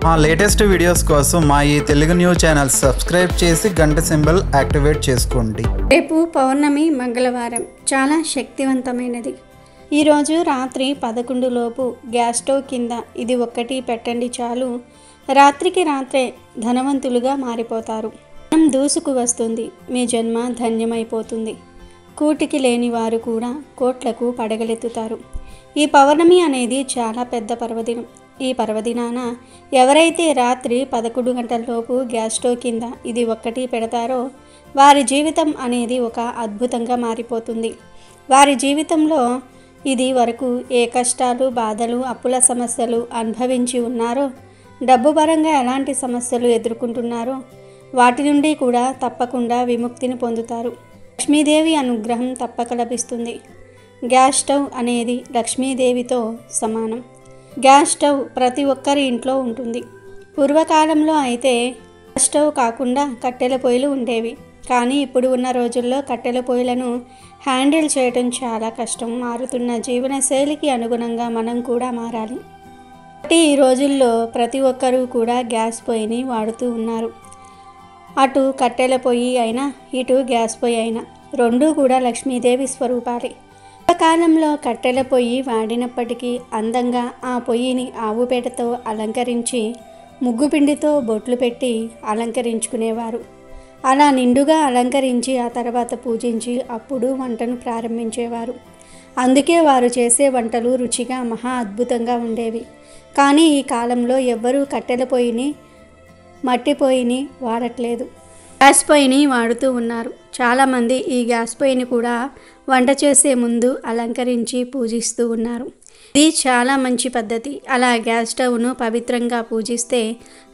మా latest videos కోసం మా ఈ తెలుగు న్యూస్ ఛానల్ సబ్స్క్రైబ్ చేసి గంట సింబల్ యాక్టివేట్ చేసుకోండి. రేపు పౌర్ణమి మంగళవారం చాలా శక్తివంతమైనది. ఈరోజు రాత్రి 11 లోపు గ్యాస్ స్టవ్ కింద ఇది ఒక్కటి పెట్టండి చాలు. రాత్రికి రాత్రే ధనవంతులుగా మారిపోతారు. ధనం దూసుకు వస్తుంది. మీ జన్మ ధన్యమైపోతుంది. కూటికి లేని వారు కూడా కోట్లకు పడగలెత్తుతారు. ఈ పౌర్ణమి అనేది చాలా పెద్ద పర్వదినం. ఈ పర్వదినాన ఎవరైతే రాత్రి 11 గంటలలోపు గ్యాస్ స్టవ్ కింద ఇది ఒక్కటి పెడతారో వారి జీవితం అనేది ఒక అద్భుతంగా మారిపోతుంది. వారి జీవితంలో ఇది వరకు ఏ కష్టాలు, బాధలు, అప్పుల సమస్యలు అనుభవించి ఉన్నారో, డబ్బు పరంగా ఎలాంటి సమస్యలు ఎదుర్కొంటున్నారో వాటి నుండి కూడా తప్పకుండా విముక్తిని పొందుతారు. లక్ష్మీదేవి అనుగ్రహం తప్పక లభిస్తుంది. గ్యాస్ స్టవ్ అనేది లక్ష్మీదేవితో సమానం. గ్యాస్ స్టవ్ ప్రతి ఒక్కరి ఇంట్లో ఉంటుంది. పూర్వకాలంలో అయితే గ్యాస్ స్టవ్ కాకుండా కట్టెల పొయ్యిలు ఉండేవి. కానీ ఇప్పుడు ఉన్న రోజుల్లో కట్టెల పొయ్యిలను హ్యాండిల్ చేయడం చాలా కష్టం. మారుతున్న జీవనశైలికి అనుగుణంగా మనం కూడా మారాలి. కాబట్టి ఈ రోజుల్లో ప్రతి ఒక్కరూ కూడా గ్యాస్ పొయ్యిని వాడుతూ ఉన్నారు. అటు కట్టెల పొయ్యి అయినా ఇటు గ్యాస్ పొయ్యి అయినా రెండూ కూడా లక్ష్మీదేవి స్వరూపాలే. కాలంలో కట్టెల పొయ్యి వాడినప్పటికీ అందంగా ఆ పొయ్యిని ఆవు పేడతో అలంకరించి ముగ్గు పిండితో బొట్లు పెట్టి అలంకరించుకునేవారు. అలా నిండుగా అలంకరించి ఆ తర్వాత పూజించి అప్పుడు వంటను ప్రారంభించేవారు. అందుకే వారు చేసే వంటలు రుచిగా మహా అద్భుతంగా ఉండేవి. కానీ ఈ కాలంలో ఎవ్వరూ కట్టెల పొయ్యిని, మట్టి పొయ్యిని వాడట్లేదు. గ్యాస్ పొయ్యిని వాడుతూ ఉన్నారు. చాలామంది ఈ గ్యాస్ పొయ్యిని కూడా వంట చేసే ముందు అలంకరించి పూజిస్తూ ఉన్నారు. ఇది చాలా మంచి పద్ధతి. అలా గ్యాస్ స్టవ్ను పవిత్రంగా పూజిస్తే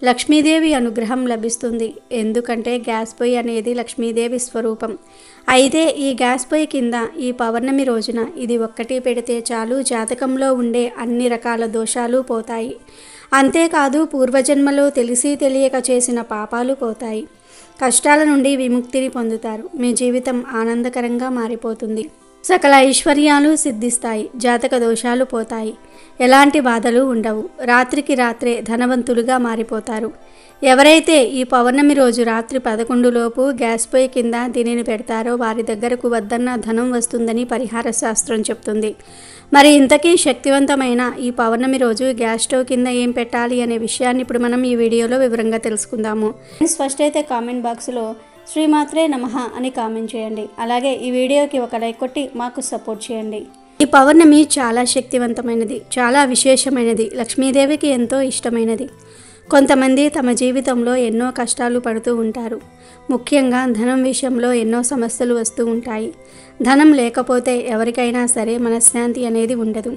లక్ష్మీదేవి అనుగ్రహం లభిస్తుంది. ఎందుకంటే గ్యాస్ పొయ్యి అనేది లక్ష్మీదేవి స్వరూపం. అయితే ఈ గ్యాస్ పొయ్యి కింద ఈ పౌర్ణమి రోజున ఇది ఒక్కటి పెడితే చాలు, జాతకంలో ఉండే అన్ని రకాల దోషాలు పోతాయి. అంతేకాదు పూర్వజన్మలో తెలిసి తెలియక చేసిన పాపాలు పోతాయి. కష్టాల నుండి విముక్తిని పొందుతారు. మీ జీవితం ఆనందకరంగా మారిపోతుంది. సకల ఐశ్వర్యాలు సిద్ధిస్తాయి. జాతక దోషాలు పోతాయి. ఎలాంటి బాధలు ఉండవు. రాత్రికి రాత్రే ధనవంతులుగా మారిపోతారు. ఎవరైతే ఈ పౌర్ణమి రోజు రాత్రి 11 లోపు గ్యాస్ పొయ్యి కింద దీనిని పెడతారో వారి దగ్గరకు వద్దన్న ధనం వస్తుందని పరిహార శాస్త్రం చెప్తుంది. మరి ఇంతకీ శక్తివంతమైన ఈ పౌర్ణమి రోజు గ్యాస్ స్టవ్ కింద ఏం పెట్టాలి అనే విషయాన్ని ఇప్పుడు మనం ఈ వీడియోలో వివరంగా తెలుసుకుందాము. ఫస్ట్ అయితే కామెంట్ బాక్స్లో శ్రీమాత్రే నమః అని కామెంట్ చేయండి. అలాగే ఈ వీడియోకి ఒక లైక్ కొట్టి మాకు సపోర్ట్ చేయండి. ఈ పౌర్ణమి చాలా శక్తివంతమైనది, చాలా విశేషమైనది, లక్ష్మీదేవికి ఎంతో ఇష్టమైనది. కొంతమంది తమ జీవితంలో ఎన్నో కష్టాలు పడుతూ ఉంటారు. ముఖ్యంగా ధనం విషయంలో ఎన్నో సమస్యలు వస్తూ ఉంటాయి. ధనం లేకపోతే ఎవరికైనా సరే మనశ్శాంతి అనేది ఉండదు.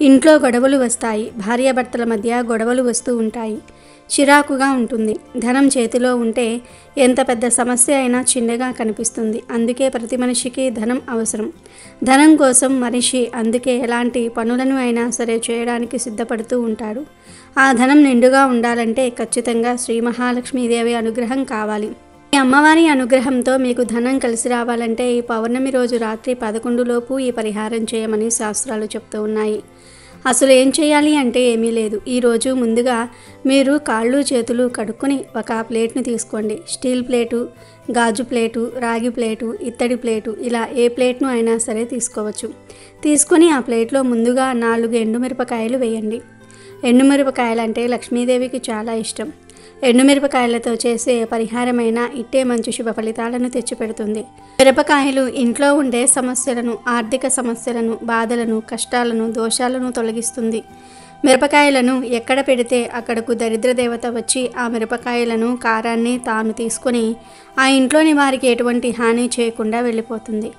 ఇంట్లో గొడవలు వస్తాయి. భార్యాభర్తల మధ్య గొడవలు వస్తూ ఉంటాయి. చిరాకుగా ఉంటుంది. ధనం చేతిలో ఉంటే ఎంత పెద్ద సమస్య అయినా చిన్నగా కనిపిస్తుంది. అందుకే ప్రతి మనిషికి ధనం అవసరం. ధనం కోసం మనిషి అందుకే ఎలాంటి పనులను అయినా సరే చేయడానికి సిద్ధపడుతూ ఉంటాడు. ఆ ధనం నిండుగా ఉండాలంటే ఖచ్చితంగా శ్రీ మహాలక్ష్మీదేవి అనుగ్రహం కావాలి. ఈ అమ్మవారి అనుగ్రహంతో మీకు ధనం కలిసి రావాలంటే ఈ పౌర్ణమి రోజు రాత్రి 11 లోపు ఈ పరిహారం చేయమని శాస్త్రాలు చెప్తూ ఉన్నాయి. అసలు ఏం చేయాలి అంటే ఏమీ లేదు. ఈరోజు ముందుగా మీరు కాళ్ళు చేతులు కడుక్కొని ఒక ప్లేట్ను తీసుకోండి. స్టీల్ ప్లేటు, గాజు ప్లేటు, రాగి ప్లేటు, ఇత్తడి ప్లేటు, ఇలా ఏ ప్లేట్ను అయినా సరే తీసుకోవచ్చు. తీసుకొని ఆ ప్లేట్లో ముందుగా 4 ఎండుమిరపకాయలు వేయండి. ఎండుమిరపకాయలు అంటే లక్ష్మీదేవికి చాలా ఇష్టం. ఎండుమిరపకాయలతో చేసే పరిహారమైన ఇట్టే మంచి శుభ ఫలితాలను తెచ్చిపెడుతుంది. మిరపకాయలు ఇంట్లో ఉండే సమస్యలను, ఆర్థిక సమస్యలను, బాధలను, కష్టాలను, దోషాలను తొలగిస్తుంది. మిరపకాయలను ఎక్కడ పెడితే అక్కడకు దరిద్ర దేవత వచ్చి ఆ మిరపకాయలను, కారాన్ని తాను తీసుకొని ఆ ఇంట్లోని వారికి ఎటువంటి హాని చేయకుండా వెళ్ళిపోతుంది.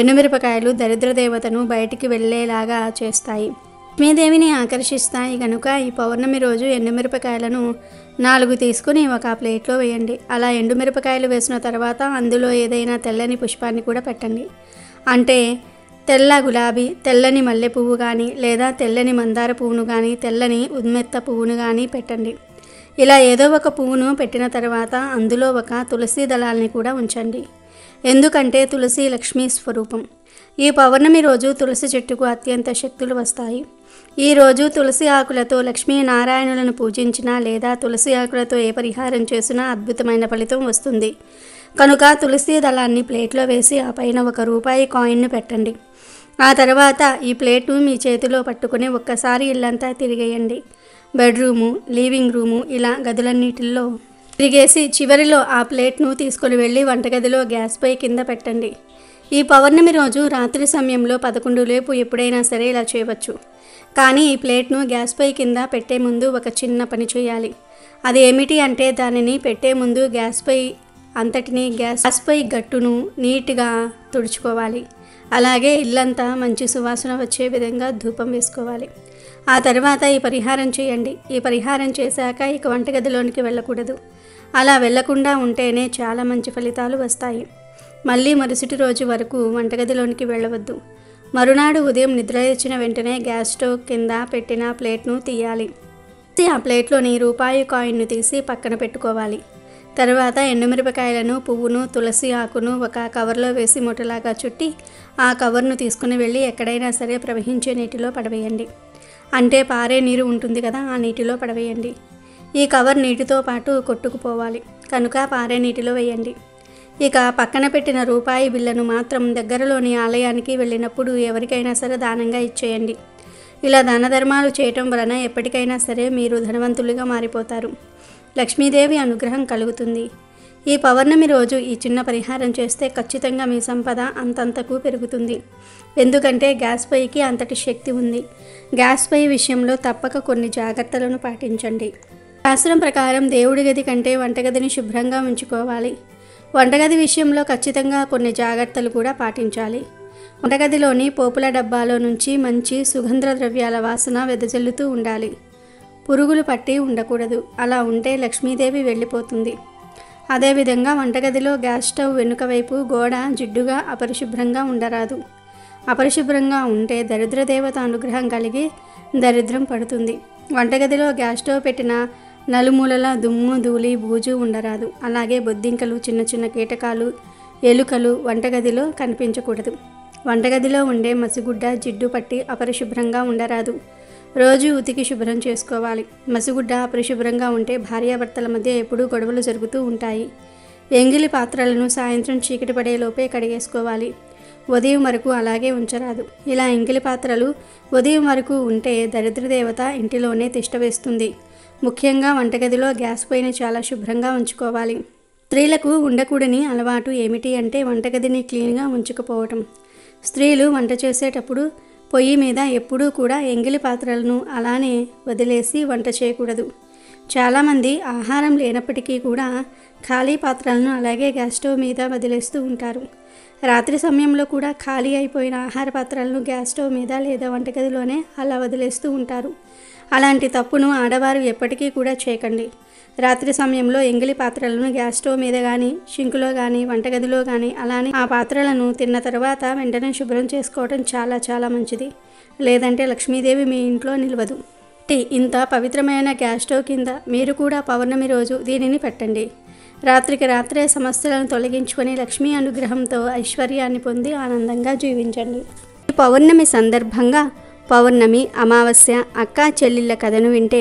ఎండుమిరపకాయలు దరిద్ర దేవతను బయటికి వెళ్ళేలాగా చేస్తాయి, లక్ష్మీదేవిని ఆకర్షిస్తాయి. కనుక ఈ పౌర్ణమి రోజు ఎండుమిరపకాయలను 4 తీసుకుని ఒక ప్లేట్లో వేయండి. అలా ఎండుమిరపకాయలు వేసిన తర్వాత అందులో ఏదైనా తెల్లని పుష్పాన్ని కూడా పెట్టండి. అంటే తెల్ల గులాబీ, తెల్లని మల్లె పువ్వు కానీ, లేదా తెల్లని మందార పువ్వును కానీ, తెల్లని ఉమ్మెత్త పువ్వును కానీ పెట్టండి. ఇలా ఏదో ఒక పువ్వును పెట్టిన తర్వాత అందులో ఒక తులసి దళాలని కూడా ఉంచండి. ఎందుకంటే తులసి లక్ష్మీ స్వరూపం. ఈ పౌర్ణమి రోజు తులసి చెట్టుకు అత్యంత శక్తులు వస్తాయి. ఈ రోజు తులసి ఆకులతో లక్ష్మీనారాయణులను పూజించినా లేదా తులసి ఆకులతో ఏ పరిహారం చేసినా అద్భుతమైన ఫలితం వస్తుంది. కనుక తులసి దళాన్ని ప్లేట్లో వేసి ఆ పైన ₹1 కాయిన్ను పెట్టండి. ఆ తర్వాత ఈ ప్లేట్ను మీ చేతిలో పట్టుకుని ఒక్కసారి ఇల్లంతా తిరిగేయండి. బెడ్రూము, లివింగ్ రూము ఇలా గదులన్నిటిలో తిరిగేసి చివరిలో ఆ ప్లేట్ను తీసుకొని వెళ్ళి వంటగదిలో గ్యాస్పై కింద పెట్టండి. ఈ పౌర్ణమి రోజు రాత్రి సమయంలో 11 లోపు ఎప్పుడైనా సరే ఇలా చేయవచ్చు. కానీ ఈ ప్లేట్ను గ్యాస్పై కింద పెట్టే ముందు ఒక చిన్న పని చేయాలి. అది ఏమిటి అంటే దానిని పెట్టే ముందు గ్యాస్పై అంతటిని గ్యాస్పై గట్టును నీట్గా తుడుచుకోవాలి. అలాగే ఇల్లంతా మంచి సువాసన వచ్చే విధంగా ధూపం వేసుకోవాలి. ఆ తర్వాత ఈ పరిహారం చేయండి. ఈ పరిహారం చేశాక ఇక వంటగదిలోనికి వెళ్ళకూడదు. అలా వెళ్లకుండా ఉంటేనే చాలా మంచి ఫలితాలు వస్తాయి. మళ్ళీ మరుసటి రోజు వరకు వంటగదిలోనికి వెళ్ళవద్దు. మరునాడు ఉదయం నిద్ర లేచిన వెంటనే గ్యాస్ స్టవ్ కింద పెట్టిన ప్లేట్ను తీయాలి. ఆ ప్లేట్లోని ₹1 కాయిన్ను తీసి పక్కన పెట్టుకోవాలి. తర్వాత ఎండుమిరపకాయలను, పువ్వును, తులసి ఆకును ఒక కవర్లో వేసి మూటలాగా చుట్టి ఆ కవర్ను తీసుకుని వెళ్ళి ఎక్కడైనా సరే ప్రవహించే నీటిలో పడవేయండి. అంటే పారే నీరు ఉంటుంది కదా, ఆ నీటిలో పడవేయండి. ఈ కవర్ నీటితో పాటు కొట్టుకుపోవాలి కనుక పారే నీటిలో వేయండి. ఇక పక్కన పెట్టిన ₹1 బిళ్ళను మాత్రం దగ్గరలోని ఆలయానికి వెళ్ళినప్పుడు ఎవరికైనా సరే దానంగా ఇచ్చేయండి. ఇలా దాన ధర్మాలు చేయటం వలన ఎప్పటికైనా సరే మీరు ధనవంతులుగా మారిపోతారు. లక్ష్మీదేవి అనుగ్రహం కలుగుతుంది. ఈ పౌర్ణమి రోజు ఈ చిన్న పరిహారం చేస్తే ఖచ్చితంగా మీ సంపద అంతంతకు పెరుగుతుంది. ఎందుకంటే గ్యాస్ పైకి అంతటి శక్తి ఉంది. గ్యాస్ పై విషయంలో తప్పక కొన్ని జాగ్రత్తలను పాటించండి. శాస్త్రం ప్రకారం దేవుడి గది కంటే వంటగదిని శుభ్రంగా ఉంచుకోవాలి. వంటగది విషయంలో ఖచ్చితంగా కొన్ని జాగ్రత్తలు కూడా పాటించాలి. వంటగదిలోని పోపుల డబ్బాలో నుంచి మంచి సుగంధ ద్రవ్యాల వాసన వెదజల్లుతూ ఉండాలి. పురుగులు పట్టి ఉండకూడదు. అలా ఉంటే లక్ష్మీదేవి వెళ్ళిపోతుంది. అదేవిధంగా వంటగదిలో గ్యాస్ స్టవ్ వెనుక వైపు గోడ జిడ్డుగా అపరిశుభ్రంగా ఉండరాదు. అపరిశుభ్రంగా ఉంటే దరిద్ర దేవత అనుగ్రహం కలిగి దరిద్రం పడుతుంది. వంటగదిలో గ్యాస్ స్టవ్ పెట్టిన నలుమూలల దుమ్ము, ధూళి, బూజు ఉండరాదు. అలాగే బొద్దింకలు, చిన్న చిన్న కీటకాలు, ఎలుకలు వంటగదిలో కనిపించకూడదు. వంటగదిలో ఉండే మసిగుడ్డ జిడ్డు పట్టి అపరిశుభ్రంగా ఉండరాదు. రోజు ఉతికి శుభ్రం చేసుకోవాలి. మసిగుడ్డ అపరిశుభ్రంగా ఉంటే భార్యాభర్తల మధ్య ఎప్పుడూ గొడవలు జరుగుతూ ఉంటాయి. ఎంగిలి పాత్రలను సాయంత్రం చీకటి పడేలోపే కడిగేసుకోవాలి. ఉదయం వరకు అలాగే ఉంచరాదు. ఇలా ఎంగిలి పాత్రలు ఉదయం వరకు ఉంటే దరిద్ర దేవత ఇంటిలోనే తిష్టవేస్తుంది. ముఖ్యంగా వంటగదిలో గ్యాస్ పైన చాలా శుభ్రంగా ఉంచుకోవాలి. స్త్రీలకు ఉండకూడని అలవాటు ఏమిటి అంటే వంటగదిని క్లీన్గా ఉంచకపోవటం. స్త్రీలు వంట చేసేటప్పుడు పొయ్యి మీద ఎప్పుడూ కూడా ఎంగిలి పాత్రలను అలానే వదిలేసి వంట చేయకూడదు. చాలామంది ఆహారం లేనప్పటికీ కూడా ఖాళీ పాత్రలను అలాగే గ్యాస్ స్టవ్ మీద వదిలేస్తూ ఉంటారు. రాత్రి సమయంలో కూడా ఖాళీ అయిపోయిన ఆహార పాత్రలను గ్యాస్ స్టవ్ మీద లేదా వంటగదిలోనే అలా వదిలేస్తూ ఉంటారు. అలాంటి తప్పును ఆడవారు ఎప్పటికీ కూడా చేయకండి. రాత్రి సమయంలో ఎంగిలి పాత్రలను గ్యాస్ స్టవ్ మీద కానీ, షింకులో కానీ, వంటగదిలో కానీ అలానే ఆ పాత్రలను తిన్న తర్వాత వెంటనే శుభ్రం చేసుకోవడం చాలా చాలా మంచిది. లేదంటే లక్ష్మీదేవి మీ ఇంట్లో నిలవదు. ఇంత పవిత్రమైన గ్యాస్ స్టవ్ కింద మీరు కూడా పౌర్ణమి రోజు దీనిని పెట్టండి. రాత్రికి రాత్రే సమస్యలను తొలగించుకొని లక్ష్మీ అనుగ్రహంతో ఐశ్వర్యాన్ని పొంది ఆనందంగా జీవించండి. ఈ పౌర్ణమి సందర్భంగా పౌర్ణమి, అమావాస్య, అక్కా చెల్లిళ్ళ కథను వింటే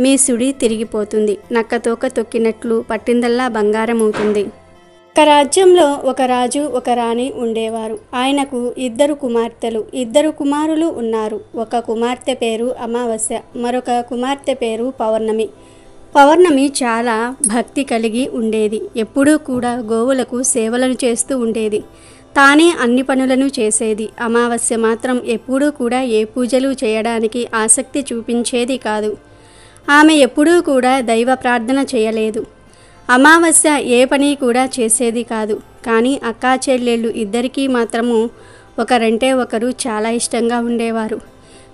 మీ సుడి తిరిగిపోతుంది. నక్కతోక తొక్కినట్లు పట్టిందల్లా బంగారం అవుతుంది. ఒక రాజ్యంలో ఒక రాజు, ఒక రాణి ఉండేవారు. ఆయనకు 2 కుమార్తెలు, 2 కుమారులు ఉన్నారు. ఒక కుమార్తె పేరు అమావాస్య, మరొక కుమార్తె పేరు పౌర్ణమి. పౌర్ణమి చాలా భక్తి కలిగి ఉండేది. ఎప్పుడూ కూడా గోవులకు సేవలను చేస్తూ ఉండేది. తానే అన్ని పనులను చేసేది. అమావాస్య మాత్రం ఎప్పుడూ కూడా ఏ పూజలు చేయడానికి ఆసక్తి చూపించేది కాదు. ఆమె ఎప్పుడూ కూడా దైవ ప్రార్థన చేయలేదు. అమావాస్య ఏ పని కూడా చేసేది కాదు. కానీ అక్కా చెల్లెళ్ళు ఇద్దరికీ మాత్రము ఒకరంటే ఒకరు చాలా ఇష్టంగా ఉండేవారు.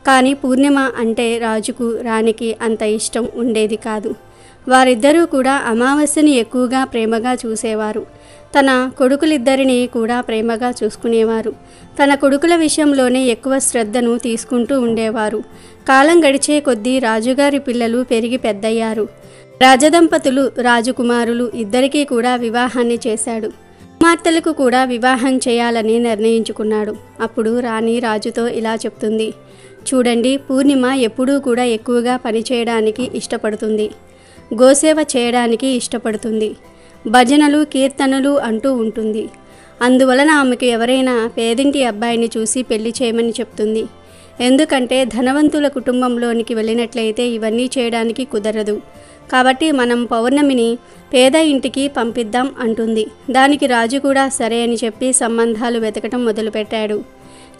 కానీ పూర్ణిమ అంటే రాజుకు, రాణికి అంత ఇష్టం ఉండేది కాదు. వారిద్దరూ కూడా అమావాస్యని ఎక్కువగా ప్రేమగా చూసేవారు. తన కొడుకులిద్దరినీ కూడా ప్రేమగా చూసుకునేవారు. తన కొడుకుల విషయంలోనే ఎక్కువ శ్రద్ధను తీసుకుంటూ ఉండేవారు. కాలం గడిచే కొద్దీ రాజుగారి పిల్లలు పెరిగి పెద్దయ్యారు. రాజదంపతులు, రాజకుమారులు ఇద్దరికీ కూడా వివాహాన్ని చేశాడు. కుమార్తెలకు కూడా వివాహం చేయాలని నిర్ణయించుకున్నాడు. అప్పుడు రాణి రాజుతో ఇలా చెప్తుంది, చూడండి, పూర్ణిమ ఎప్పుడూ కూడా ఎక్కువగా పనిచేయడానికి ఇష్టపడుతుంది, గోసేవ చేయడానికి ఇష్టపడుతుంది, భజనలు కీర్తనలు అంటూ ఉంటుంది. అందువలన ఆమెకు ఎవరైనా పేదింటి అబ్బాయిని చూసి పెళ్లి చేయమని చెప్తుంది. ఎందుకంటే ధనవంతుల కుటుంబంలోనికి వెళ్ళినట్లయితే ఇవన్నీ చేయడానికి కుదరదు. కాబట్టి మనం పౌర్ణమిని పేద ఇంటికి పంపిద్దాం అంటుంది. దానికి రాజు కూడా సరే అని చెప్పి సంబంధాలు వెతకటం మొదలుపెట్టాడు.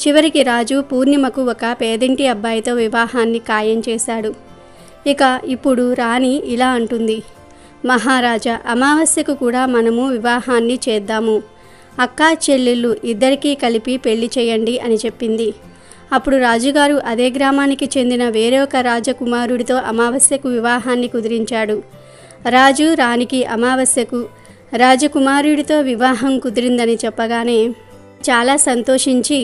చివరికి రాజు పూర్ణిమకు ఒక పేదింటి అబ్బాయితో వివాహాన్ని ఖాయం చేశాడు. ఇక ఇప్పుడు రాణి ఇలా అంటుంది, మహారాజా, అమావాస్యకు కూడా మనము వివాహాన్ని చేద్దాము. అక్కా చెల్లెళ్ళు ఇద్దరికీ కలిపి పెళ్లి చేయండి అని చెప్పింది. అప్పుడు రాజుగారు అదే గ్రామానికి చెందిన వేరొక రాజకుమారుడితో అమావాస్యకు వివాహాన్ని కుదిరించాడు. రాజు రాణికి అమావాస్యకు రాజకుమారుడితో వివాహం కుదిరిందని చెప్పగానే చాలా సంతోషించి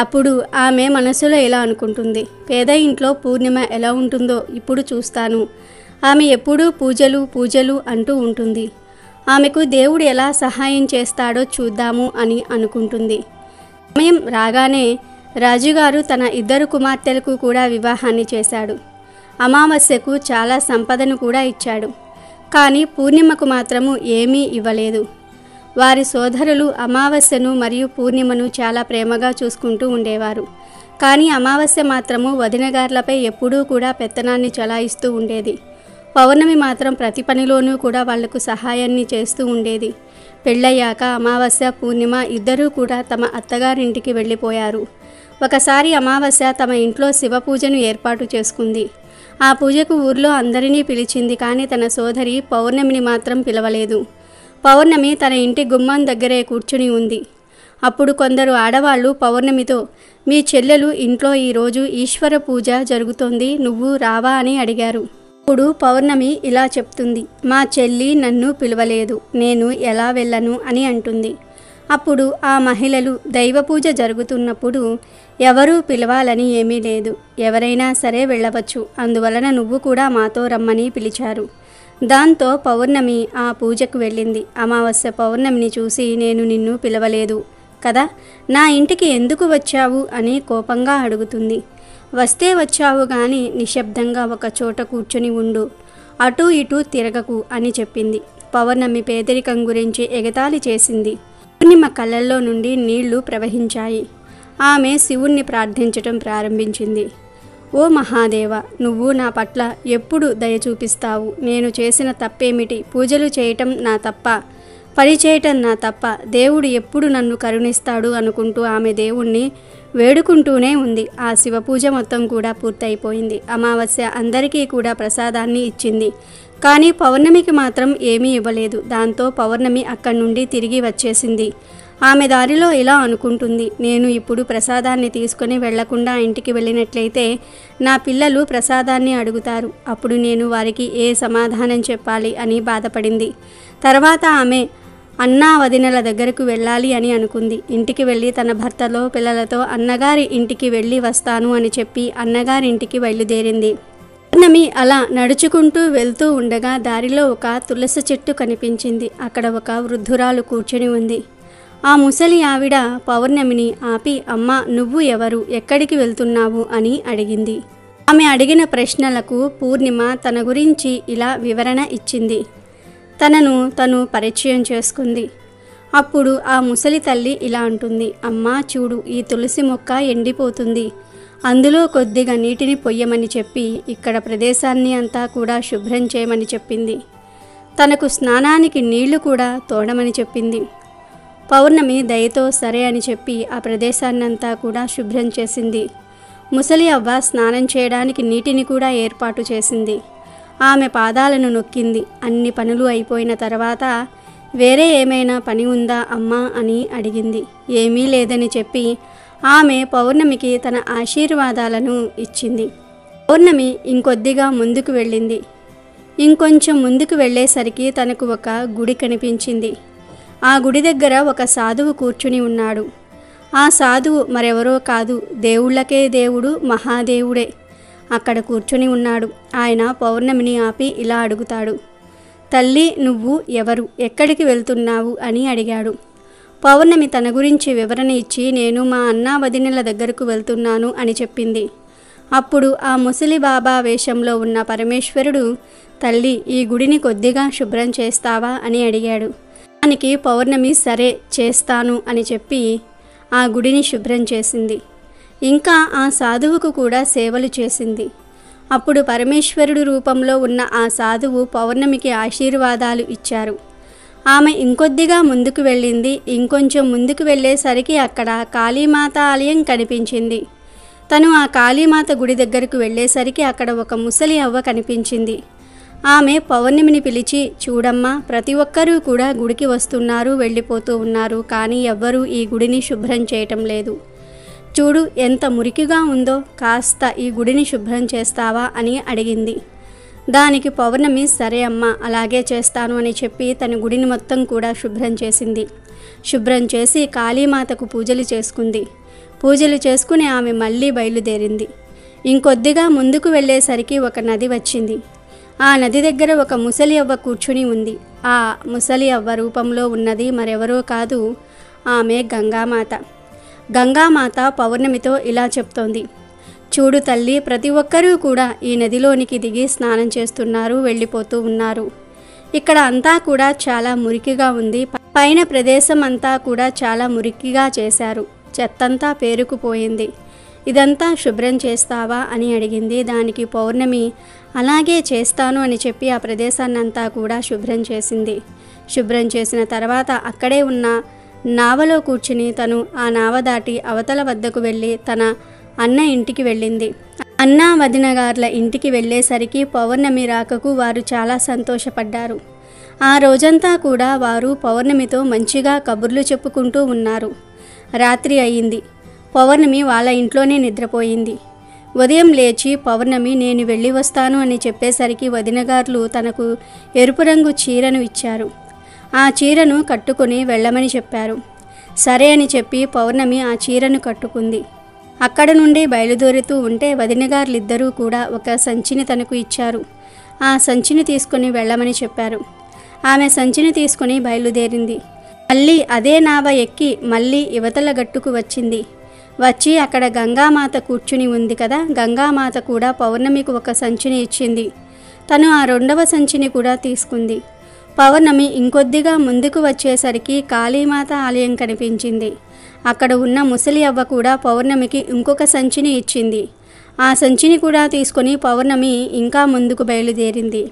అప్పుడు ఆమె మనసులో ఎలా అనుకుంటుంది, పేద ఇంట్లో పూర్ణిమ ఎలా ఉంటుందో ఇప్పుడు చూస్తాను. ఆమె ఎప్పుడూ పూజలు పూజలు అంటూ ఉంటుంది. ఆమెకు దేవుడు ఎలా సహాయం చేస్తాడో చూద్దాము అని అనుకుంటుంది. సమయం రాగానే రాజుగారు తన ఇద్దరు కుమార్తెలకు కూడా వివాహాన్ని చేశాడు. అమావాస్యకు చాలా సంపదను కూడా ఇచ్చాడు. కానీ పూర్ణిమకు మాత్రము ఏమీ ఇవ్వలేదు. వారి సోదరులు అమావాస్యను మరియు పూర్ణిమను చాలా ప్రేమగా చూసుకుంటూ ఉండేవారు. కానీ అమావాస్య మాత్రము వదినగార్లపై ఎప్పుడూ కూడా పెత్తనాన్ని చలాయిస్తూ ఉండేది. పౌర్ణమి మాత్రం ప్రతి పనిలోనూ కూడా వాళ్లకు సహాయాన్ని చేస్తూ ఉండేది. పెళ్ళయ్యాక అమావాస్య పూర్ణిమ ఇద్దరూ కూడా తమ అత్తగారింటికి వెళ్ళిపోయారు. ఒకసారి అమావాస్య తమ ఇంట్లో శివ పూజను ఏర్పాటు చేసుకుంది. ఆ పూజకు ఊర్లో అందరినీ పిలిచింది. కానీ తన సోదరి పౌర్ణమిని మాత్రం పిలవలేదు. పౌర్ణమి తన ఇంటి గుమ్మం దగ్గరే కూర్చుని ఉంది. అప్పుడు కొందరు ఆడవాళ్లు పౌర్ణమితో, మీ చెల్లెలు ఇంట్లో ఈరోజు ఈశ్వర పూజ జరుగుతోంది, నువ్వు రావా అని అడిగారు. అప్పుడు పౌర్ణమి ఇలా చెప్తుంది, మా చెల్లి నన్ను పిలవలేదు, నేను ఎలా వెళ్ళను అని అంటుంది. అప్పుడు ఆ మహిళలు, దైవ పూజ జరుగుతున్నప్పుడు ఎవరూ పిలవాలని ఏమీ లేదు, ఎవరైనా సరే వెళ్ళవచ్చు, అందువలన నువ్వు కూడా మాతో రమ్మని పిలిచారు. దాంతో పౌర్ణమి ఆ పూజకు వెళ్ళింది. అమావాస్య పౌర్ణమిని చూసి, నేను నిన్ను పిలవలేదు కదా, నా ఇంటికి ఎందుకు వచ్చావు అని కోపంగా అడుగుతుంది. వస్తే వచ్చావు కానీ నిశ్శబ్దంగా ఒక చోట కూర్చుని ఉండు, అటూ ఇటూ తిరగకు అని చెప్పింది. పౌర్ణమి పేదరికం గురించి ఎగతాళి చేసింది. పూర్ణిమ కళ్ళల్లో నుండి నీళ్లు ప్రవహించాయి. ఆమె శివుణ్ణి ప్రార్థించటం ప్రారంభించింది. ఓ మహాదేవ, నువ్వు నా పట్ల ఎప్పుడు దయ చూపిస్తావు? నేను చేసిన తప్పేమిటి? పూజలు చేయటం నా తప్ప, పని చేయటం నా తప్ప? దేవుడు ఎప్పుడు నన్ను కరుణిస్తాడు అనుకుంటూ ఆమె దేవుణ్ణి వేడుకుంటూనే ఉంది. ఆ శివ పూజ మొత్తం కూడా పూర్తయిపోయింది. అమావాస్య అందరికీ కూడా ప్రసాదాన్ని ఇచ్చింది. కానీ పౌర్ణమికి మాత్రం ఏమీ ఇవ్వలేదు. దాంతో పౌర్ణమి అక్కడి నుండి తిరిగి వచ్చేసింది. ఆమె దారిలో ఇలా అనుకుంటుంది, నేను ఇప్పుడు ప్రసాదాన్ని తీసుకొని వెళ్లకుండా ఇంటికి వెళ్ళినట్లయితే నా పిల్లలు ప్రసాదాన్ని అడుగుతారు. అప్పుడు నేను వారికి ఏ సమాధానం చెప్పాలి అని బాధపడింది. తర్వాత ఆమె అన్నా వదినల దగ్గరకు వెళ్ళాలి అని అనుకుంది. ఇంటికి వెళ్ళి తన భర్తలో పిల్లలతో అన్నగారి ఇంటికి వెళ్ళి వస్తాను అని చెప్పి అన్నగారింటికి బయలుదేరింది. పౌర్ణమి అలా నడుచుకుంటూ వెళ్తూ ఉండగా దారిలో ఒక తులసి చెట్టు కనిపించింది. అక్కడ ఒక వృద్ధురాలు కూర్చొని ఉంది. ఆ ముసలి ఆవిడ పౌర్ణమిని ఆపి, అమ్మా, నువ్వు ఎవరు, ఎక్కడికి వెళ్తున్నావు అని అడిగింది. ఆమె అడిగిన ప్రశ్నలకు పూర్ణిమ తన గురించి ఇలా వివరణ ఇచ్చింది. తనను తను పరిచయం చేసుకుంది. అప్పుడు ఆ ముసలి తల్లి ఇలా అంటుంది, అమ్మా చూడు, ఈ తులసి మొక్క ఎండిపోతుంది, అందులో కొద్దిగా నీటిని పొయ్యమని చెప్పి ఇక్కడ ప్రదేశాన్ని అంతా కూడా శుభ్రం చేయమని చెప్పింది. తనకు స్నానానికి నీళ్లు కూడా తోడమని చెప్పింది. పౌర్ణమి దయతో సరే అని చెప్పి ఆ ప్రదేశాన్నంతా కూడా శుభ్రం చేసింది. ముసలి అవ్వ స్నానం చేయడానికి నీటిని కూడా ఏర్పాటు చేసింది. ఆమె పాదాలను నొక్కింది. అన్ని పనులు అయిపోయిన తర్వాత, వేరే ఏమైనా పని ఉందా అమ్మా అని అడిగింది. ఏమీ లేదని చెప్పి ఆమె పౌర్ణమికి తన ఆశీర్వాదాలను ఇచ్చింది. పౌర్ణమి ఇంకొద్దిగా ముందుకు వెళ్ళింది. ఇంకొంచెం ముందుకు వెళ్ళేసరికి తనకు ఒక గుడి కనిపించింది. ఆ గుడి దగ్గర ఒక సాధువు కూర్చుని ఉన్నాడు. ఆ సాధువు మరెవరో కాదు, దేవుళ్ళకే దేవుడు మహాదేవుడే అక్కడ కూర్చొని ఉన్నాడు. ఆయన పౌర్ణమిని ఆపి ఇలా అడుగుతాడు, తల్లి, నువ్వు ఎవరు, ఎక్కడికి వెళ్తున్నావు అని అడిగాడు. పౌర్ణమి తన గురించి వివరణ ఇచ్చి నేను మా అన్నా వదినల దగ్గరకు వెళ్తున్నాను అని చెప్పింది. అప్పుడు ఆ ముసలి బాబా వేషంలో ఉన్న పరమేశ్వరుడు, తల్లి ఈ గుడిని కొద్దిగా శుభ్రం చేస్తావా అని అడిగాడు. దానికి పౌర్ణమి సరే చేస్తాను అని చెప్పి ఆ గుడిని శుభ్రం చేసింది. ఇంకా ఆ సాధువుకు కూడా సేవలు చేసింది. అప్పుడు పరమేశ్వరుడు రూపంలో ఉన్న ఆ సాధువు పౌర్ణమికి ఆశీర్వాదాలు ఇచ్చారు. ఆమె ఇంకొద్దిగా ముందుకు వెళ్ళింది. ఇంకొంచెం ముందుకు వెళ్ళేసరికి అక్కడ కాళీమాత ఆలయం కనిపించింది. తను ఆ కాళీమాత గుడి దగ్గరకు వెళ్ళేసరికి అక్కడ ఒక ముసలి అవ్వ కనిపించింది. ఆమె పౌర్ణమిని పిలిచి, చూడమ్మా, ప్రతి ఒక్కరూ కూడా గుడికి వస్తున్నారు, వెళ్ళిపోతూ ఉన్నారు, కానీ ఎవ్వరూ ఈ గుడిని శుభ్రం చేయటం లేదు. చూడు ఎంత మురికిగా ఉందో, కాస్త ఈ గుడిని శుభ్రం చేస్తావా అని అడిగింది. దానికి పౌర్ణమి సరే అమ్మా, అలాగే చేస్తాను అని చెప్పి తన గుడిని మొత్తం కూడా శుభ్రం చేసింది. శుభ్రం చేసి కాళీమాతకు పూజలు చేసుకుంది. పూజలు చేసుకుని ఆమె మళ్ళీ బయలుదేరింది. ఇంకొద్దిగా ముందుకు వెళ్ళేసరికి ఒక నది వచ్చింది. ఆ నది దగ్గర ఒక ముసలి అవ్వ కూర్చుని ఉంది. ఆ ముసలి అవ్వ రూపంలో ఉన్నది మరెవరో కాదు, ఆమె గంగామాత. గంగామాత పౌర్ణమితో ఇలా చెప్తోంది, చూడు తల్లి, ప్రతి ఒక్కరూ కూడా ఈ నదిలోనికి దిగి స్నానం చేస్తున్నారు, వెళ్ళిపోతూ ఉన్నారు. ఇక్కడ అంతా కూడా చాలా మురికిగా ఉంది. పైన ప్రదేశం అంతా కూడా చాలా మురికిగా చేశారు. చెత్తంతా పేరుకుపోయింది. ఇదంతా శుభ్రం చేస్తావా అని అడిగింది. దానికి పౌర్ణమి అలాగే చేస్తాను అని చెప్పి ఆ ప్రదేశాన్నంతా కూడా శుభ్రం చేసింది. శుభ్రం చేసిన తర్వాత అక్కడే ఉన్న నావలో కూర్చుని తను ఆ నావ దాటి అవతల వద్దకు వెళ్ళి తన అన్న ఇంటికి వెళ్ళింది. అన్నా వదిన గార్ల ఇంటికి వెళ్ళేసరికి పౌర్ణమి రాకకు వారు చాలా సంతోషపడ్డారు. ఆ రోజంతా కూడా వారు పౌర్ణమితో మంచిగా కబుర్లు చెప్పుకుంటూ ఉన్నారు. రాత్రి అయింది. పౌర్ణమి వాళ్ళ ఇంట్లోనే నిద్రపోయింది. ఉదయం లేచి పౌర్ణమి నేను వెళ్ళి వస్తాను అని చెప్పేసరికి వదినగారులు తనకు ఎరుపు రంగు చీరను ఇచ్చారు. ఆ చీరను కట్టుకుని వెళ్ళమని చెప్పారు. సరే అని చెప్పి పౌర్ణమి ఆ చీరను కట్టుకుంది. అక్కడ నుండి బయలుదేరుతూ ఉంటే వదినగారులిద్దరూ కూడా ఒక సంచిని తనకు ఇచ్చారు. ఆ సంచిని తీసుకుని వెళ్ళమని చెప్పారు. ఆమె సంచిని తీసుకుని బయలుదేరింది. మళ్ళీ అదే నావ ఎక్కి మళ్ళీ యువతల గట్టుకు వచ్చింది. వచ్చి అక్కడ గంగామాత కూర్చుని ఉంది కదా, గంగామాత కూడా పౌర్ణమికి ఒక సంచిని ఇచ్చింది. తను ఆ రెండవ సంచిని కూడా తీసుకుంది. పౌర్ణమి ఇంకొద్దిగా ముందుకు వచ్చేసరికి కాళీమాత ఆలయం కనిపించింది. అక్కడ ఉన్న ముసలి అవ్వ కూడా పౌర్ణమికి ఇంకొక సంచిని ఇచ్చింది. ఆ సంచిని కూడా తీసుకొని పౌర్ణమి ఇంకా ముందుకు బయలుదేరింది.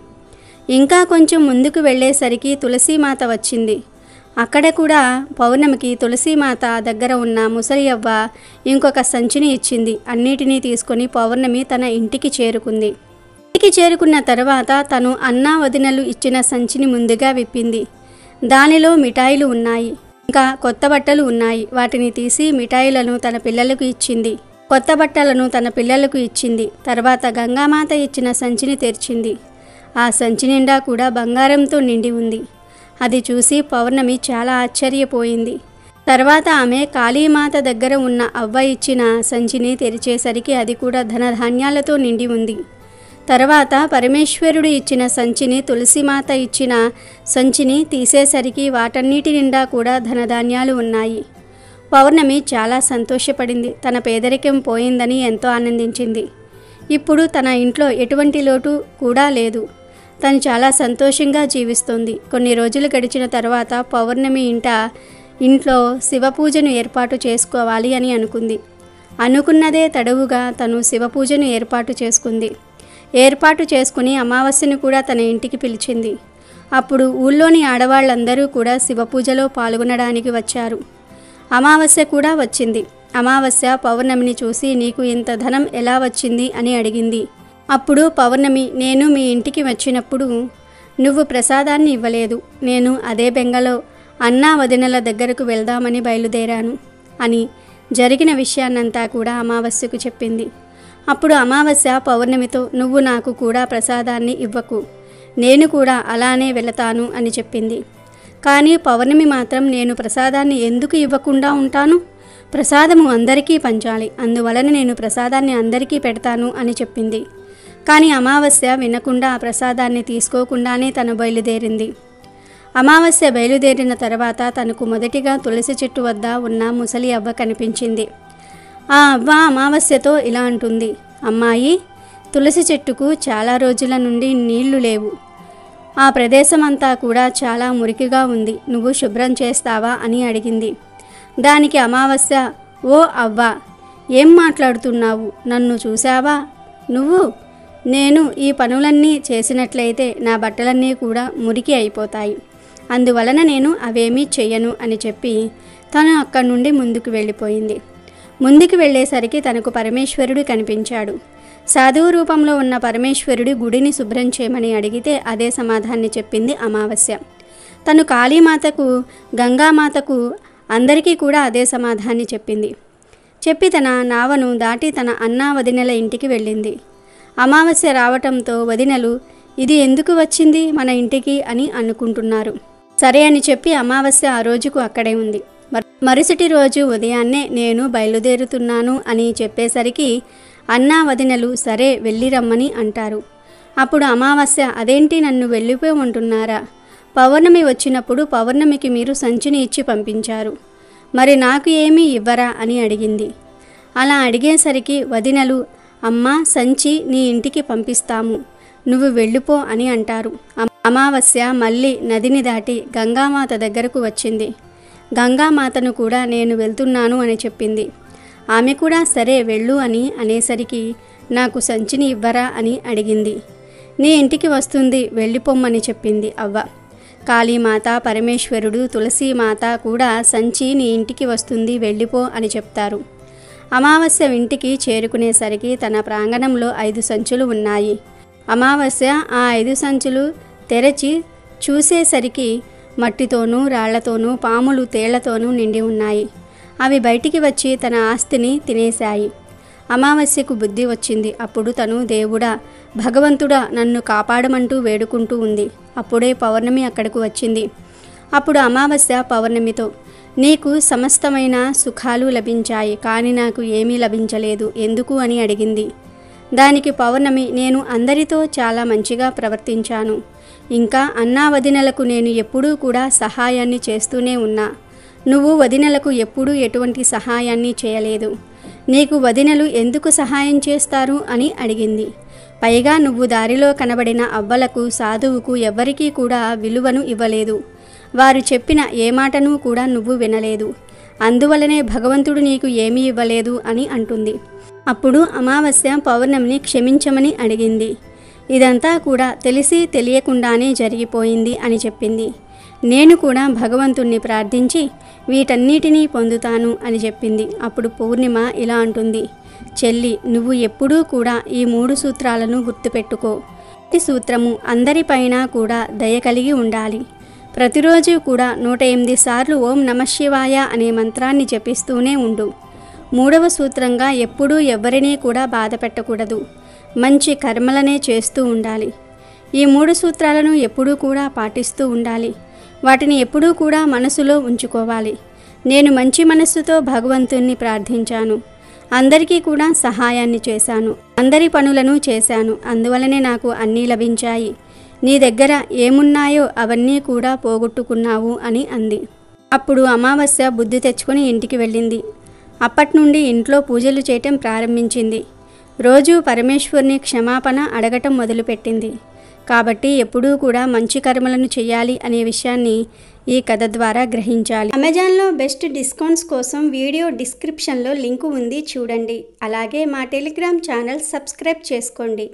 ఇంకా కొంచెం ముందుకు వెళ్ళేసరికి తులసీమాత వచ్చింది. అక్కడ కూడా పౌర్ణమికి తులసీమాత దగ్గర ఉన్న ముసలి అవ్వ ఇంకొక సంచిని ఇచ్చింది. అన్నిటినీ తీసుకొని పౌర్ణమి తన ఇంటికి చేరుకుంది. ఇంటికి చేరుకున్న తర్వాత తను అన్నా వదినలు ఇచ్చిన సంచిని ముందుగా విప్పింది. దానిలో మిఠాయిలు ఉన్నాయి, ఇంకా కొత్త బట్టలు ఉన్నాయి. వాటిని తీసి మిఠాయిలను తన పిల్లలకు ఇచ్చింది. కొత్త బట్టలను తన పిల్లలకు ఇచ్చింది. తర్వాత గంగామాత ఇచ్చిన సంచిని తెరిచింది. ఆ సంచి నిండా కూడా బంగారంతో నిండి ఉంది. అది చూసి పౌర్ణమి చాలా ఆశ్చర్యపోయింది. తర్వాత ఆమె కాళీమాత దగ్గర ఉన్న అవ్వ ఇచ్చిన సంచిని తెరిచేసరికి అది కూడా ధనధాన్యాలతో నిండి ఉంది. తర్వాత పరమేశ్వరుడు ఇచ్చిన సంచిని, తులసిమాత ఇచ్చిన సంచిని తీసేసరికి వాటన్నిటి నిండా కూడా ధనధాన్యాలు ఉన్నాయి. పౌర్ణమి చాలా సంతోషపడింది. తన పేదరికం పోయిందని ఎంతో ఆనందించింది. ఇప్పుడు తన ఇంట్లో ఎటువంటి లోటు కూడా లేదు. తను చాలా సంతోషంగా జీవిస్తుంది. కొన్ని రోజులు గడిచిన తర్వాత పౌర్ణమి ఇంట్లో శివపూజను ఏర్పాటు చేసుకోవాలి అని అనుకుంది. అనుకున్నదే తడవుగా తను శివపూజను ఏర్పాటు చేసుకుంది. ఏర్పాటు చేసుకుని అమావాస్యను కూడా తన ఇంటికి పిలిచింది. అప్పుడు ఊళ్ళోని ఆడవాళ్ళందరూ కూడా శివపూజలో పాల్గొనడానికి వచ్చారు. అమావాస్య కూడా వచ్చింది. అమావాస్య పౌర్ణమిని చూసి, నీకు ఇంత ధనం ఎలా వచ్చింది అని అడిగింది. అప్పుడు పౌర్ణమి, నేను మీ ఇంటికి వచ్చినప్పుడు నువ్వు ప్రసాదాన్ని ఇవ్వలేదు. నేను అదే బెంగలో అన్నా వదినల దగ్గరకు వెళ్దామని బయలుదేరాను అని జరిగిన విషయాన్నంతా కూడా అమావాస్యకు చెప్పింది. అప్పుడు అమావాస్య పౌర్ణమితో, నువ్వు నాకు కూడా ప్రసాదాన్ని ఇవ్వకు, నేను కూడా అలానే వెళతాను అని చెప్పింది. కానీ పౌర్ణమి మాత్రం, నేను ప్రసాదాన్ని ఎందుకు ఇవ్వకుండా ఉంటాను? ప్రసాదము అందరికీ పంచాలి, అందువలన నేను ప్రసాదాన్ని అందరికీ పెడతాను అని చెప్పింది. కానీ అమావాస్య వినకుండా ఆ ప్రసాదాన్ని తీసుకోకుండానే తను బయలుదేరింది. అమావాస్య బయలుదేరిన తర్వాత తనకు మొదటిగా తులసి చెట్టు వద్ద ఉన్న ముసలి అవ్వ కనిపించింది. ఆ అవ్వ అమావాస్యతో ఇలా అంటుంది, అమ్మాయి, తులసి చెట్టుకు చాలా రోజుల నుండి నీళ్లు లేవు. ఆ ప్రదేశం అంతా కూడా చాలా మురికిగా ఉంది. నువ్వు శుభ్రం చేస్తావా అని అడిగింది. దానికి అమావాస్య, ఓ అవ్వ, ఏం మాట్లాడుతున్నావు? నన్ను చూసావా నువ్వు? నేను ఈ పనులన్నీ చేసినట్లయితే నా బట్టలన్నీ కూడా మురికి అయిపోతాయి. అందువలన నేను అవేమీ చెయ్యను అని చెప్పి తను అక్కడి నుండి ముందుకు వెళ్ళిపోయింది. ముందుకు వెళ్ళేసరికి తనకు పరమేశ్వరుడు కనిపించాడు. సాధువు రూపంలో ఉన్న పరమేశ్వరుడి గుడిని శుభ్రం చేయమని అడిగితే అదే సమాధాన్ని చెప్పింది అమావాస్య. తను కాళీమాతకు, గంగామాతకు, అందరికీ కూడా అదే సమాధాన్ని చెప్పింది. చెప్పి తన నావను దాటి తన అన్నా వదినెల ఇంటికి వెళ్ళింది. అమావాస్య రావటంతో వదినలు ఇది ఎందుకు వచ్చింది మన ఇంటికి అని అనుకుంటున్నారు. సరే అని చెప్పి అమావాస్య ఆ రోజుకు అక్కడే ఉంది. మరుసటి రోజు ఉదయాన్నే నేను బయలుదేరుతున్నాను అని చెప్పేసరికి అన్నా వదినలు సరే వెళ్ళి రమ్మని అంటారు. అప్పుడు అమావాస్య, అదేంటి నన్ను వెళ్ళిపోమంటున్నారా? పౌర్ణమి వచ్చినప్పుడు పౌర్ణమికి మీరు సంచిని ఇచ్చి పంపించారు, మరి నాకు ఏమీ ఇవ్వరా అని అడిగింది. అలా అడిగేసరికి వదినలు, అమ్మా, సంచి నీ ఇంటికి పంపిస్తాము, నువ్వు వెళ్ళిపో అని అంటారు. అమావాస్య మళ్ళీ నదిని దాటి గంగామాత దగ్గరకు వచ్చింది. గంగామాతను కూడా నేను వెళ్తున్నాను అని చెప్పింది. ఆమె కూడా సరే వెళ్ళు అని అనేసరికి నాకు సంచిని ఇవ్వరా అని అడిగింది. నీ ఇంటికి వస్తుంది, వెళ్ళిపోమ్మని చెప్పింది అవ్వ. కాళీమాత, పరమేశ్వరుడు, తులసీమాత కూడా సంచి నీ ఇంటికి వస్తుంది, వెళ్ళిపో అని చెప్తారు. అమావాస్య ఇంటికి చేరుకునేసరికి తన ప్రాంగణంలో 5 సంచులు ఉన్నాయి. అమావాస్య ఆ 5 సంచులు తెరచి చూసేసరికి మట్టితోనూ రాళ్లతోనూ పాములు తేళ్లతోనూ నిండి ఉన్నాయి. అవి బయటికి వచ్చి తన ఆస్తిని తినేశాయి. అమావాస్యకు బుద్ధి వచ్చింది. అప్పుడు తను దేవుడా, భగవంతుడా, నన్ను కాపాడమంటూ వేడుకుంటూ ఉంది. అప్పుడే పౌర్ణమి అక్కడకు వచ్చింది. అప్పుడు అమావాస్య పౌర్ణమితో, నీకు సమస్తమైన సుఖాలు లభించాయి, కానీ నాకు ఏమీ లభించలేదు, ఎందుకు అని అడిగింది. దానికి పౌర్ణమి, నేను అందరితో చాలా మంచిగా ప్రవర్తించాను. ఇంకా అన్నా వదినలకు నేను ఎప్పుడూ కూడా సహాయాన్ని చేస్తూనే ఉన్నా. నువ్వు వదినలకు ఎప్పుడూ ఎటువంటి సహాయాన్ని చేయలేదు. నీకు వదినలు ఎందుకు సహాయం చేస్తారు అని అడిగింది. పైగా నువ్వు దారిలో కనబడిన అవ్వలకు, సాధువుకు ఎవ్వరికీ కూడా విలువను ఇవ్వలేదు. వారు చెప్పిన ఏ మాటను కూడా నువ్వు వినలేదు. అందువలనే భగవంతుడు నీకు ఏమీ ఇవ్వలేదు అని అంటుంది. అప్పుడు అమావాస్య పౌర్ణమిని క్షమించమని అడిగింది. ఇదంతా కూడా తెలిసి తెలియకుండానే జరిగిపోయింది అని చెప్పింది. నేను కూడా భగవంతుణ్ణి ప్రార్థించి వీటన్నిటినీ పొందుతాను అని చెప్పింది. అప్పుడు పూర్ణిమ ఇలా అంటుంది, చెల్లి, నువ్వు ఎప్పుడూ కూడా ఈ 3 సూత్రాలను గుర్తుపెట్టుకో. ఈ సూత్రము అందరిపైన కూడా దయ కలిగి ఉండాలి. ప్రతిరోజు కూడా 108 సార్లు ఓం నమఃశివాయ అనే మంత్రాన్ని జపిస్తూనే ఉండు. 3వ సూత్రంగా ఎప్పుడూ ఎవరినీ కూడా బాధ పెట్టకూడదు. మంచి కర్మలనే చేస్తూ ఉండాలి. ఈ 3 సూత్రాలను ఎప్పుడూ కూడా పాటిస్తూ ఉండాలి. వాటిని ఎప్పుడూ కూడా మనసులో ఉంచుకోవాలి. నేను మంచి మనస్సుతో భగవంతుణ్ణి ప్రార్థించాను. అందరికీ కూడా సహాయాన్ని చేశాను. అందరి పనులను చేశాను. అందువలనే నాకు అన్నీ లభించాయి. నీ దగ్గర ఏమున్నాయో అవన్నీ కూడా పోగొట్టుకున్నావు అని అంది. అప్పుడు అమావాస్య బుద్ధి తెచ్చుకొని ఇంటికి వెళ్ళింది. అప్పటి నుండి ఇంట్లో పూజలు చేయటం ప్రారంభించింది. రోజు పరమేశ్వరుని క్షమాపణ అడగటం మొదలుపెట్టింది. కాబట్టి ఎప్పుడూ కూడా మంచి కర్మలను చేయాలి అనే విషయాన్ని ఈ కథ ద్వారా గ్రహించాలి. అమెజాన్లో బెస్ట్ డిస్కౌంట్స్ కోసం వీడియో డిస్క్రిప్షన్లో లింకు ఉంది, చూడండి. అలాగే మా టెలిగ్రామ్ ఛానల్ సబ్స్క్రైబ్ చేసుకోండి.